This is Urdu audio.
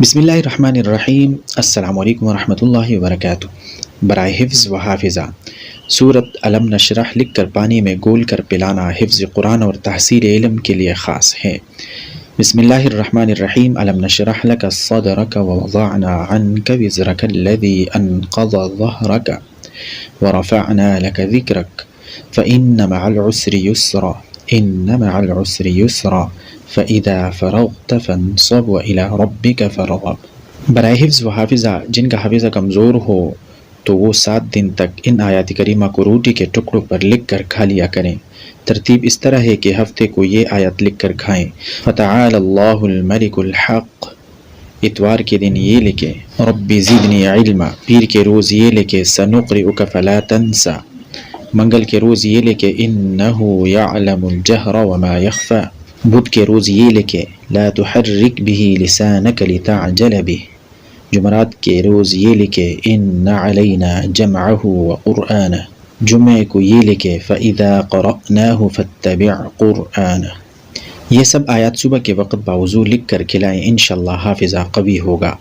بسم اللہ الرحمن الرحیم۔ السلام علیکم ورحمۃ اللہ وبرکاتہ۔ برائے حفظ و حافظہ سورت علم نشرح لکھ کر پانی میں گول کر پلانا حفظ قرآن اور تحصیل علم کے لیے خاص ہے۔ بسم اللہ الرحمن الرحیم۔ علم نشرح لک صدرک ووضعنا عنک وزرک الذی انقض ظہرک ورفعنا لک ذکرک فإن مع العسر یسرا ان مع العسر یسرا فَإِذَا فَرَغْتَ فَانصَبْ وَإِلَىٰ رَبِّكَ فَارْغَب۔ برائے حفظ و حافظہ جن کا حافظہ کمزور ہو تو وہ 7 دن تک ان آیات کریمہ کو روٹی کے ٹکڑوں پر لکھ کر کھا لیا کریں۔ ترتیب اس طرح ہے کہ ہفتے کو یہ آیت لکھ کر کھائیں: فَتَعَالَى اللَّهُ الْمَلِكُ الْحَقُّ، اتوار کے دن یہ لکھیں رب زدنی علما، پیر کے روز یہ لکھیں سنقرئک فلا تنسى، منگل کے روز یہ لکھیں انہ یعلم الجہر وما یخفی، بدھ کے روز یہ لکھے لا تحرک به لسانک لتعجل به، جمعرات کے روز یہ لکھے ان علینا جمعہ وقرآنہ، جمعہ کو یہ لکھے فإذا قرأناہ فاتبع قرآنہ۔ یہ سب آیات صبح کے وقت باوضو لکھ کر کھلائیں، انشاءاللہ حافظہ قوی ہوگا۔